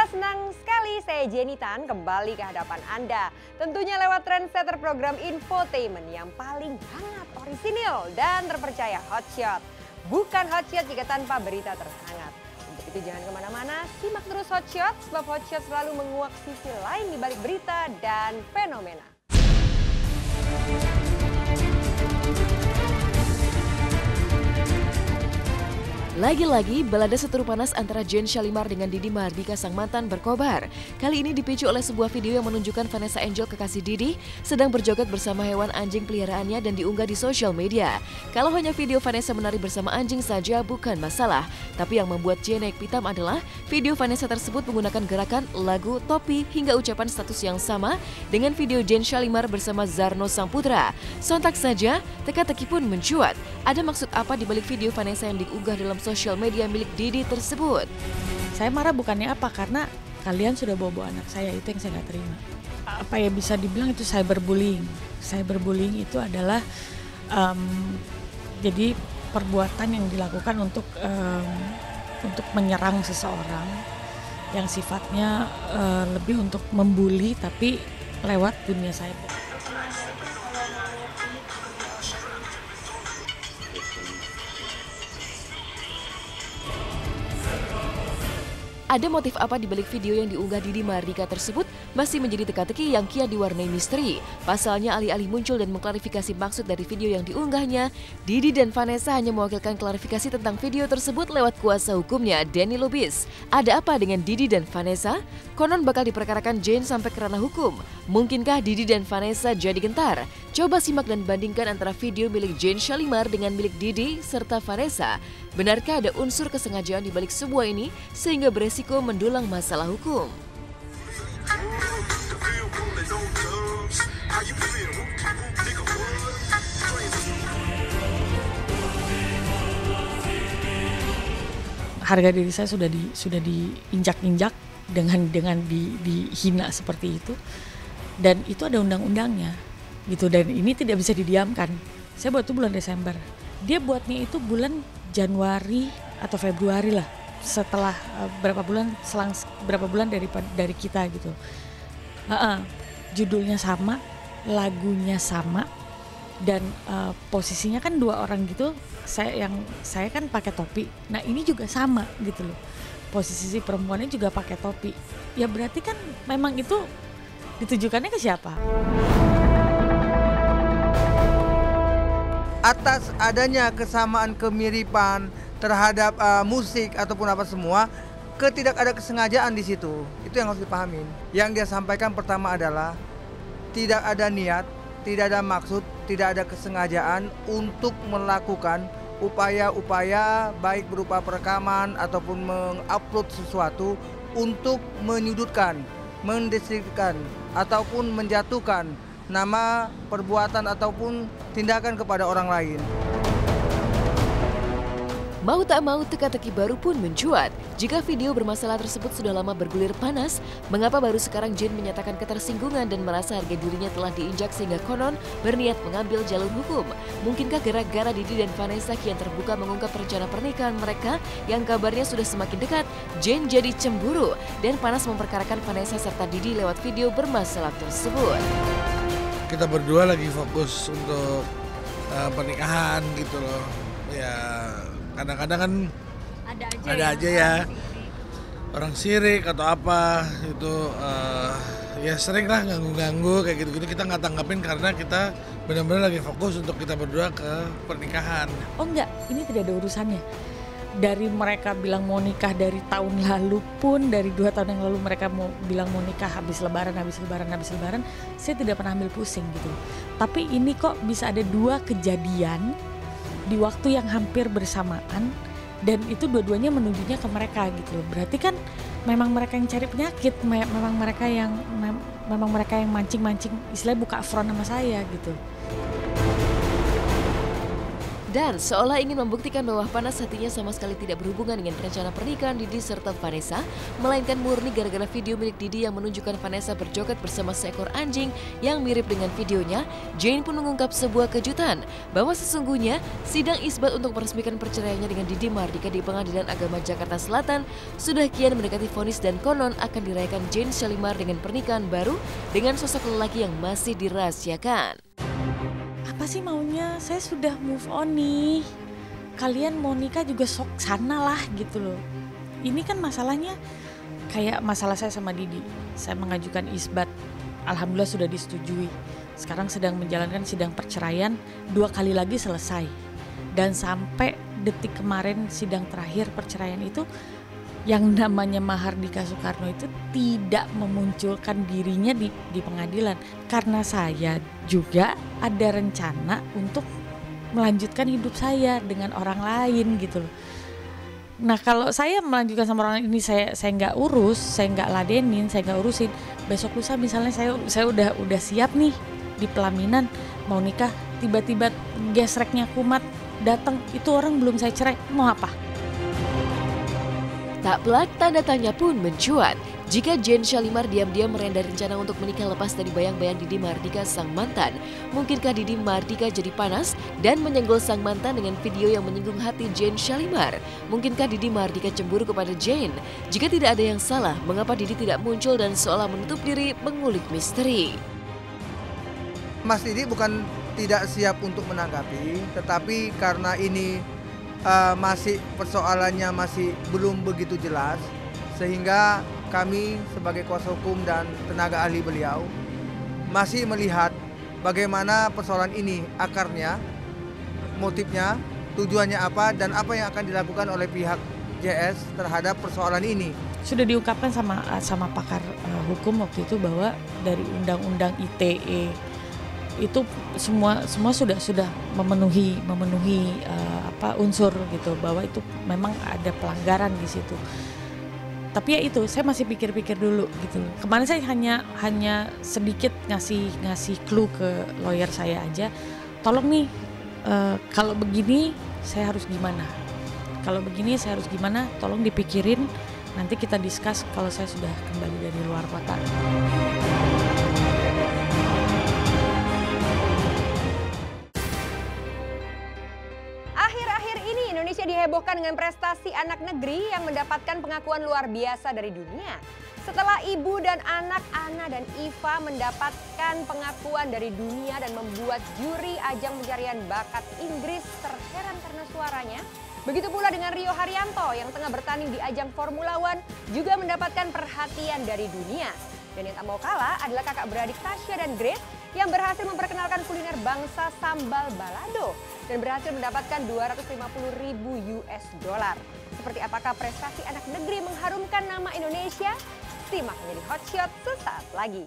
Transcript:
senang sekali saya Jenny Tan kembali ke hadapan Anda. Tentunya lewat trendsetter program infotainment yang paling hangat, orisinil, dan terpercaya, Hotshot. Bukan Hotshot jika tanpa berita terhangat. Untuk itu jangan kemana-mana, simak terus Hotshot, sebab Hotshot selalu menguak sisi lain di balik berita dan fenomena. Lagi-lagi balada seteru panas antara Jen Shalimar dengan Didi Mahardika sang mantan berkobar. Kali ini dipicu oleh sebuah video yang menunjukkan Vanessa Angel kekasih Didi sedang berjoget bersama hewan anjing peliharaannya dan diunggah di sosial media. Kalau hanya video Vanessa menari bersama anjing saja bukan masalah. Tapi yang membuat Jen naik pitam adalah video Vanessa tersebut menggunakan gerakan, lagu, topi hingga ucapan status yang sama dengan video Jen Shalimar bersama Zarno sang putra. Sontak saja teka-teki pun mencuat. Ada maksud apa di balik video Vanessa yang diunggah dalam sosial media milik Didi tersebut? Saya marah bukannya apa, karena kalian sudah bawa-bawa anak saya, itu yang saya nggak terima. Apa ya, bisa dibilang itu cyberbullying. Cyberbullying itu adalah jadi perbuatan yang dilakukan untuk menyerang seseorang yang sifatnya lebih untuk membuli tapi lewat dunia cyber. Ada motif apa di balik video yang diunggah Didi Mahardika tersebut masih menjadi teka-teki yang kian diwarnai misteri. Pasalnya alih-alih muncul dan mengklarifikasi maksud dari video yang diunggahnya, Didi dan Vanessa hanya mewakilkan klarifikasi tentang video tersebut lewat kuasa hukumnya, Denny Lubis. Ada apa dengan Didi dan Vanessa? Konon bakal diperkarakan Jen sampai ke ranah hukum. Mungkinkah Didi dan Vanessa jadi gentar? Coba simak dan bandingkan antara video milik Jen Shalimar dengan milik Didi serta Vanessa. Benarkah ada unsur kesengajaan di balik semua ini sehingga beresiko mendulang masalah hukum? Harga diri saya sudah diinjak-injak dengan dihina seperti itu, dan itu ada undang-undangnya gitu, dan ini tidak bisa didiamkan. Saya buat itu bulan Desember, dia buatnya itu bulan Januari atau Februari lah, setelah berapa bulan dari kita gitu. Judulnya sama, lagunya sama, dan posisinya kan dua orang gitu. Saya kan pakai topi. Nah, ini juga sama gitu loh. Posisi si perempuannya juga pakai topi. Ya berarti kan memang itu ditujukannya ke siapa? Atas adanya kesamaan kemiripan terhadap musik ataupun apa semua, tidak ada kesengajaan di situ. Itu yang harus dipahamin. Yang dia sampaikan pertama adalah tidak ada niat, tidak ada maksud, tidak ada kesengajaan untuk melakukan upaya-upaya baik berupa perekaman ataupun mengupload sesuatu untuk menyudutkan, mendeskripsikan ataupun menjatuhkan nama perbuatan ataupun tindakan kepada orang lain. Mau tak mau, teka-teki baru pun mencuat. Jika video bermasalah tersebut sudah lama bergulir panas, mengapa baru sekarang Jen menyatakan ketersinggungan dan merasa harga dirinya telah diinjak sehingga konon berniat mengambil jalur hukum? Mungkinkah gara-gara Didi dan Vanessa kian terbuka mengungkap rencana pernikahan mereka yang kabarnya sudah semakin dekat, Jen jadi cemburu dan panas memperkarakan Vanessa serta Didi lewat video bermasalah tersebut? Kita berdua lagi fokus untuk pernikahan gitu loh. Ya kadang-kadang kan ada aja ya orang sirik atau apa itu ya sering lah ganggu-ganggu kayak gitu-gitu. Kita nggak tanggapin karena kita benar-benar lagi fokus untuk kita berdua ke pernikahan. Oh enggak, ini tidak ada urusannya. Dari mereka bilang mau nikah dari tahun lalu pun, dari 2 tahun yang lalu mereka mau bilang mau nikah habis lebaran, saya tidak pernah ambil pusing gitu. Tapi ini kok bisa ada 2 kejadian di waktu yang hampir bersamaan, dan itu dua-duanya menujunya ke mereka gitu. Berarti kan memang mereka yang cari penyakit, memang mereka yang mancing-mancing, istilahnya buka front sama saya gitu. Dan seolah ingin membuktikan bahwa panas hatinya sama sekali tidak berhubungan dengan rencana pernikahan Didi serta Vanessa, melainkan murni gara-gara video milik Didi yang menunjukkan Vanessa berjoget bersama seekor anjing yang mirip dengan videonya, Jane pun mengungkap sebuah kejutan bahwa sesungguhnya sidang isbat untuk meresmikan perceraiannya dengan Didi Mardika di Pengadilan Agama Jakarta Selatan sudah kian mendekati vonis dan konon akan dirayakan Jane Shalimar dengan pernikahan baru dengan sosok lelaki yang masih dirahasiakan. Apa sih maunya? Saya sudah move on nih. Kalian mau nikah juga sok sana lah gitu loh. Ini kan masalahnya kayak masalah saya sama Didi. Saya mengajukan isbat. Alhamdulillah sudah disetujui. Sekarang sedang menjalankan sidang perceraian, 2 kali lagi selesai. Dan sampai detik kemarin sidang terakhir perceraian itu, yang namanya Mahardika Soekarno itu tidak memunculkan dirinya di pengadilan. Karena saya juga ada rencana untuk melanjutkan hidup saya dengan orang lain gitu loh. Nah kalau saya melanjutkan sama orang ini, saya nggak urus, saya nggak ladenin, saya nggak urusin. Besok lusa misalnya saya udah siap nih di pelaminan mau nikah, tiba-tiba gesreknya kumat datang, itu orang belum saya cerai, mau apa? Tak pelak, tanda tanya pun mencuat. Jika Jane Shalimar diam-diam merenda rencana untuk menikah lepas dari bayang-bayang Didi Mardika sang mantan, mungkinkah Didi Mardika jadi panas dan menyenggol sang mantan dengan video yang menyinggung hati Jane Shalimar? Mungkinkah Didi Mardika cemburu kepada Jane? Jika tidak ada yang salah, mengapa Didi tidak muncul dan seolah menutup diri mengulik misteri? Mas Didi bukan tidak siap untuk menanggapi, tetapi karena ini masih persoalannya masih belum begitu jelas, sehingga kami sebagai kuasa hukum dan tenaga ahli beliau masih melihat bagaimana persoalan ini akarnya, motifnya, tujuannya apa, dan apa yang akan dilakukan oleh pihak JS terhadap persoalan ini. Sudah diungkapkan sama pakar hukum waktu itu bahwa dari undang-undang ITE itu semua sudah memenuhi unsur gitu, bahwa itu memang ada pelanggaran di situ. Tapi ya itu, saya masih pikir-pikir dulu gitu. Kemarin saya hanya sedikit ngasih clue ke lawyer saya aja. Tolong nih, kalau begini saya harus gimana? Kalau begini saya harus gimana? Tolong dipikirin. Nanti kita discuss kalau saya sudah kembali dari luar kota. Indonesia dihebohkan dengan prestasi anak negeri yang mendapatkan pengakuan luar biasa dari dunia. Setelah ibu dan anak Ana dan Iva mendapatkan pengakuan dari dunia dan membuat juri ajang pencarian bakat Inggris terheran karena suaranya, begitu pula dengan Rio Haryanto yang tengah bertanding di ajang Formula One juga mendapatkan perhatian dari dunia. Dan yang tak mau kalah adalah kakak beradik Tasya dan Grace yang berhasil memperkenalkan kuliner bangsa sambal balado dan berhasil mendapatkan $250.000. Seperti apakah prestasi anak negeri mengharumkan nama Indonesia? Simak menjadi Hot Shot sesaat lagi.